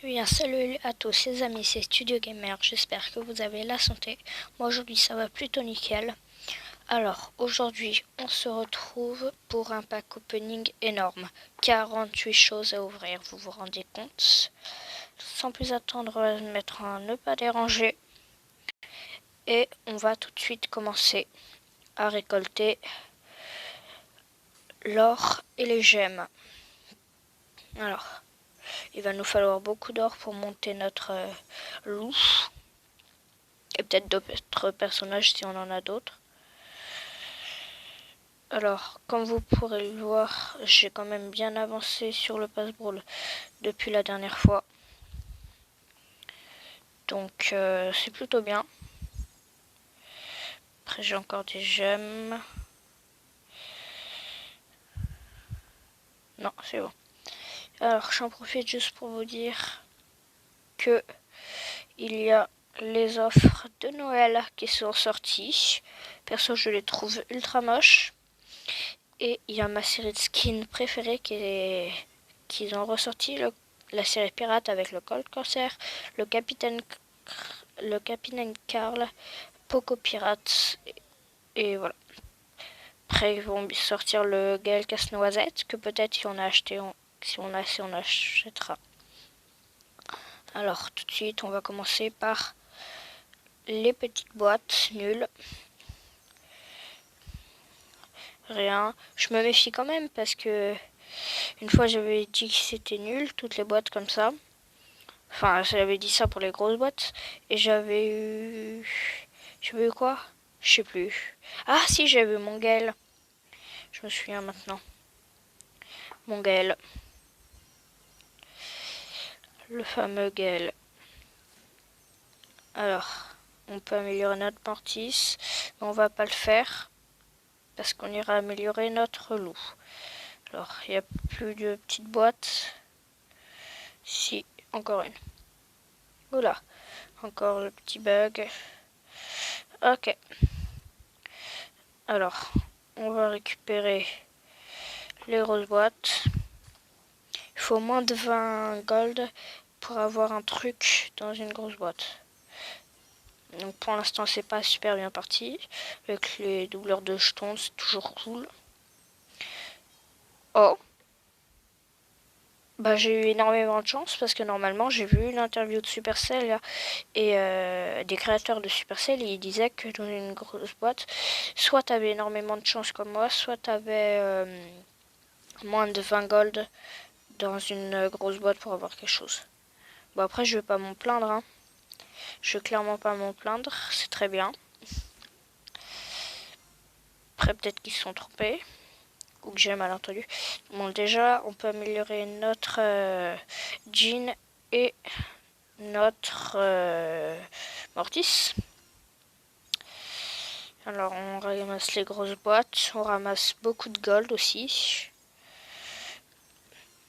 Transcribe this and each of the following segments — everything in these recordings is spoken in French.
Bien, salut à tous les amis, c'est Studio Gamer, j'espère que vous avez la santé. Moi aujourd'hui ça va plutôt nickel. Alors aujourd'hui on se retrouve pour un pack opening énorme. 48 choses à ouvrir, vous vous rendez compte? Sans plus attendre, on va se mettre en ne pas déranger. Et on va tout de suite commencer à récolter l'or et les gemmes. Alors, il va nous falloir beaucoup d'or pour monter notre loup. Et peut-être d'autres personnages si on en a d'autres. Alors, comme vous pourrez le voir, j'ai quand même bien avancé sur le passe-brawl depuis la dernière fois. Donc, c'est plutôt bien. Après, j'ai encore des gemmes. Non, c'est bon. Alors, j'en profite juste pour vous dire que il y a les offres de Noël qui sont sorties. Perso, je les trouve ultra moches. Et il y a ma série de skins préférée qu'ils ont ressorti, la série pirate avec le Cold Corsair, le capitaine Karl, Poco Pirate, et voilà. Après, ils vont sortir le Gaël Casse-Noisette, que peut-être si on a acheté, si on achètera. Alors, tout de suite, on va commencer par les petites boîtes nulles. Rien. Je me méfie quand même parce que une fois j'avais dit que c'était nul, toutes les boîtes comme ça. Enfin, j'avais dit ça pour les grosses boîtes. Et j'avais eu... J'avais eu quoi? Je sais plus. Ah si, j'avais eu mon Gaël. Je me souviens maintenant. Mon Gaël. Le fameux Gaël. Alors, on peut améliorer notre Mortis. Mais on va pas le faire. Parce qu'on ira améliorer notre loup. Alors, il n'y a plus de petites boîtes. Si, encore une. Oula, encore le petit bug. Ok. Alors, on va récupérer les grosses boîtes. Il faut moins de 20 gold pour avoir un truc dans une grosse boîte. Donc pour l'instant, c'est pas super bien parti. Avec les doubleurs de jetons, c'est toujours cool. Oh, bah j'ai eu énormément de chance parce que normalement j'ai vu une interview de Supercell là, et des créateurs de Supercell, et ils disaient que dans une grosse boîte, soit t'avais énormément de chance comme moi, soit t'avais moins de 20 gold dans une grosse boîte pour avoir quelque chose. Bon après je vais pas m'en plaindre, hein. Je vais clairement pas m'en plaindre, c'est très bien. Après peut-être qu'ils se sont trompés. Ou que j'ai mal entendu. Bon, déjà, on peut améliorer notre jean et notre mortis. Alors, on ramasse les grosses boîtes. On ramasse beaucoup de gold aussi.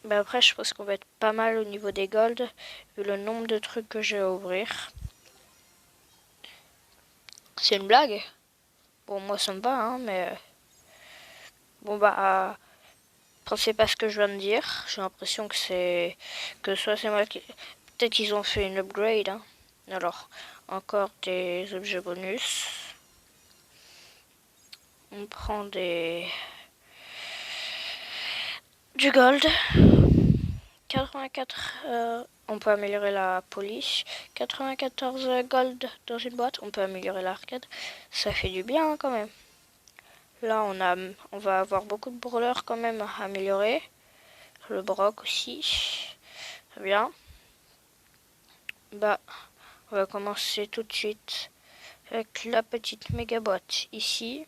Mais après, je pense qu'on va être pas mal au niveau des gold, vu le nombre de trucs que j'ai à ouvrir. C'est une blague. Bon, moi, ça me va, hein, mais... Bon, bah... pensez pas ce que je viens de dire. J'ai l'impression que c'est... Que soit c'est moi qui... Peut-être qu'ils ont fait une upgrade, hein. Alors, encore des objets bonus. On prend du gold. 84, on peut améliorer la polish. 94 gold dans une boîte, on peut améliorer l'arcade. Ça fait du bien hein, quand même. Là, on va avoir beaucoup de brawlers quand même à améliorer. Le Brock aussi. Très bien. Bah, on va commencer tout de suite avec la petite méga boîte ici.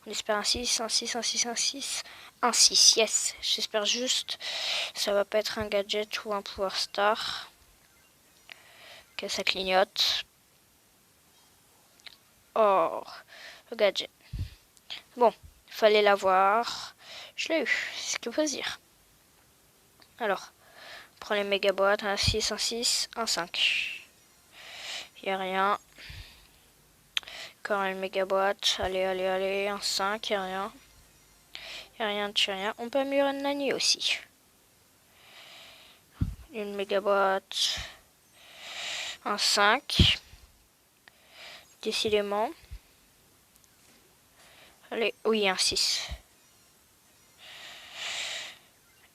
On espère un 6, un 6, un 6, un 6, un 6, yes. J'espère juste ça va pas être un gadget ou un power star. Que ça clignote. Oh, le gadget. Bon, il fallait l'avoir. Je l'ai eu, c'est ce qu'il faut dire. Alors, on prend les méga boîtes, un 6, un 6, un 5. Il n'y a rien. Encore une méga boîte. Allez, allez, allez. Un 5, il n'y a rien. Il n'y a rien de chez rien. On peut améliorer Nani aussi. une méga boîte, un 5. Décidément. Allez, oui, un 6.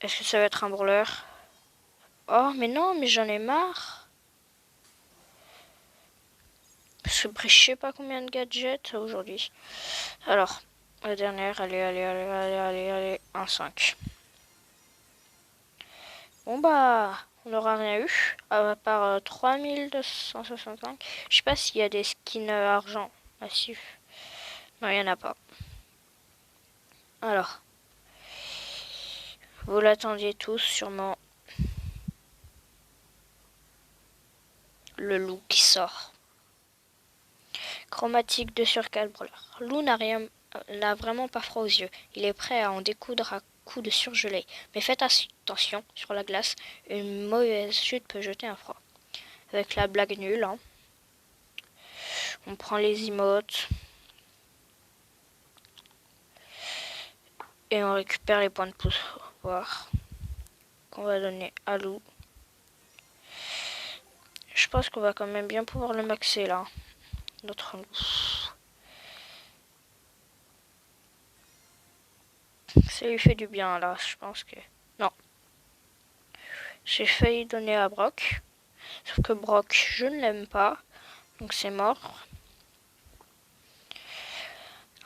Est-ce que ça va être un brûleur? Oh, mais non, mais j'en ai marre. Parce que je sais pas combien de gadgets aujourd'hui. Alors, la dernière, allez, un 5. Bon bah, on n'aura rien eu, à part 3265. Je sais pas s'il y a des skins argent massifs. Non, il n'y en a pas. Alors, vous l'attendiez tous sûrement. Le loup qui sort. Chromatique 2 sur 4 brûleur. Loup n'a vraiment pas froid aux yeux. Il est prêt à en découdre à coups de surgelé. Mais faites attention, sur la glace, une mauvaise chute peut jeter un froid. Avec la blague nulle, hein. On prend les emotes. Et on récupère les points de pouvoir qu'on va donner à Loup. Je pense qu'on va quand même bien pouvoir le maxer là. Notre Loup. Ça lui fait du bien là, je pense que... Non. J'ai failli donner à Brock. Sauf que Brock, je ne l'aime pas. Donc c'est mort.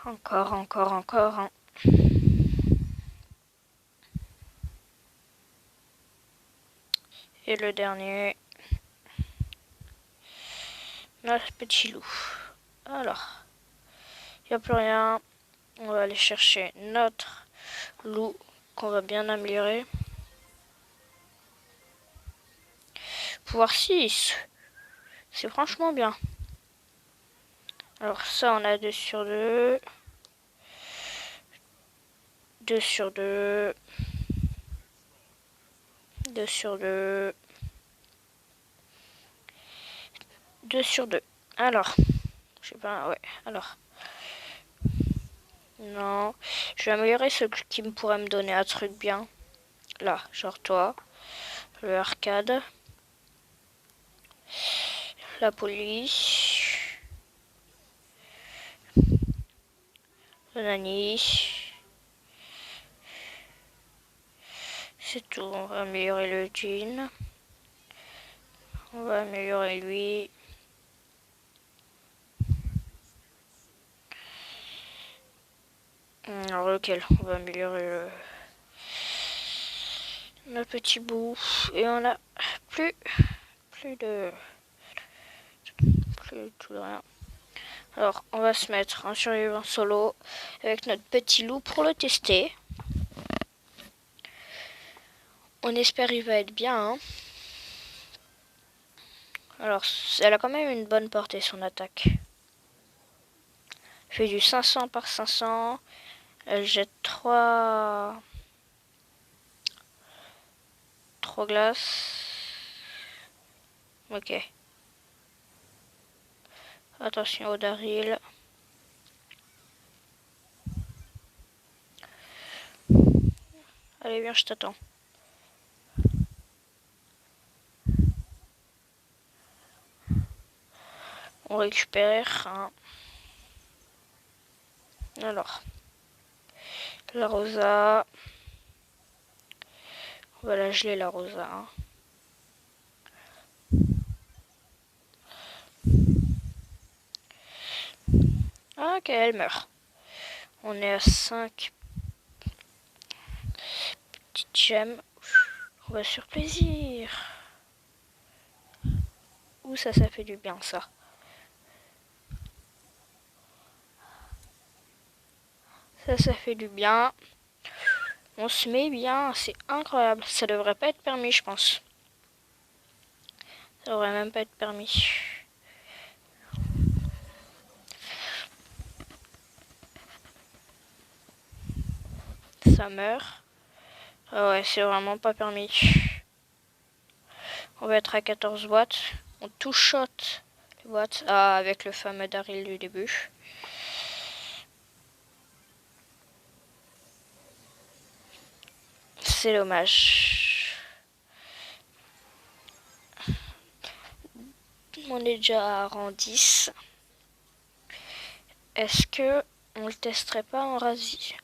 Encore. Hein. Et le dernier. Notre petit loup. Alors. Il n'y a plus rien. On va aller chercher notre loup qu'on va bien améliorer. Pouvoir 6. C'est franchement bien. Alors ça, on a 2 sur 2. 2 sur 2. 2 sur 2. 2 sur 2. Alors. Je sais pas, ouais. Alors. Non. Je vais améliorer ce qui pourrait me donner un truc bien. Là, genre toi. Le arcade. La police. Le nani. C'est tout. On va améliorer le jean. On va améliorer lui. Alors lequel? On va améliorer le petit bout. Et on a plus de tout de rien. Alors on va se mettre un survivant solo avec notre petit loup pour le tester. On espère qu'il va être bien. Hein. Alors elle a quand même une bonne portée son attaque. Elle fait du 500 par 500. Elle jette 3 glaces. Ok. Attention au Daryl. Allez, viens, je t'attends. On récupère un... Alors, la Rosa. On va la geler, la Rosa. Ah, ok, elle meurt. On est à 5 petites gemmes. On va se faire plaisir. Ouh, ça fait du bien, ça. Ça fait du bien. On se met bien, c'est incroyable. Ça devrait pas être permis, je pense. Ça devrait même pas être permis. Ça meurt. Ah ouais, c'est vraiment pas permis. On va être à 14 boîtes. On two-shot les boîtes. Ah, avec le fameux Daryl du début. C'est dommage. On est déjà à rang 10. Est-ce que on le testerait pas en razi?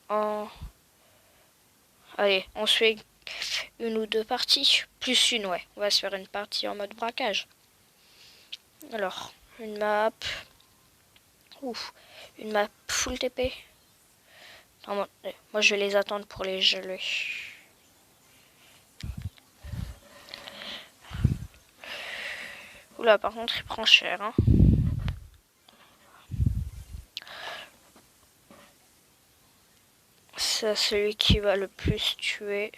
Allez, on se fait une ou deux parties. Plus une, ouais. On va se faire une partie en mode braquage. Alors, une map. Ouf, une map full TP. Non, moi, je vais les attendre pour les geler. Oula, par contre, il prend cher, hein. C'est celui qui va le plus tuer.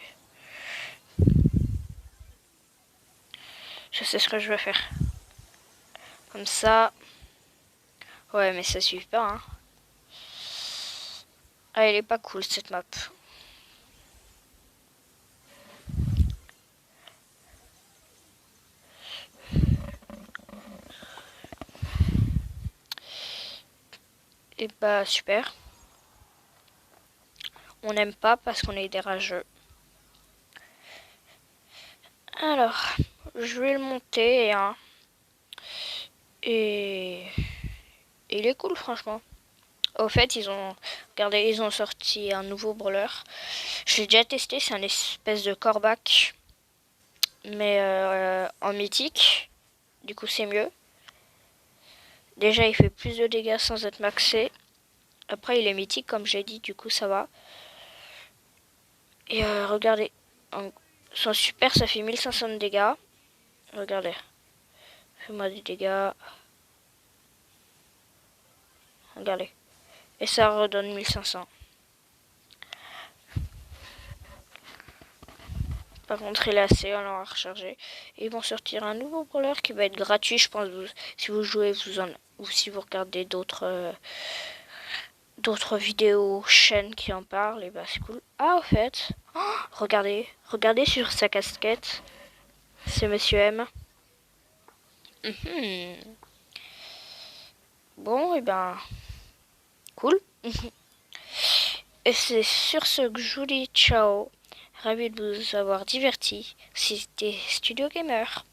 Je sais ce que je vais faire. Comme ça. Ouais, mais ça suffit pas, hein. Ah, elle est pas cool, cette map. Et bah, super. On n'aime pas parce qu'on est des rageux. Alors, je vais le monter, hein. Et il est cool, franchement. Au fait, regardez, ils ont sorti un nouveau brawler. Je l'ai déjà testé, c'est un espèce de corbac, mais en mythique. Du coup, c'est mieux. Déjà, il fait plus de dégâts sans être maxé. Après, il est mythique, comme j'ai dit, du coup, ça va. Et regardez, son super, ça fait 1500 de dégâts. Regardez, fais-moi des dégâts. Regardez. Et ça redonne 1500. Par contre, il est assez lent à recharger. Et ils vont sortir un nouveau brawler qui va être gratuit, je pense. Si vous jouez, ou si vous regardez d'autres vidéos, chaînes qui en parlent, et bah c'est cool. Ah, au fait, regardez sur sa casquette. C'est Monsieur M. Bon, et ben, cool. Et c'est sur ce que je vous dis ciao. Ravi de vous avoir diverti. C'était Studio Gamer.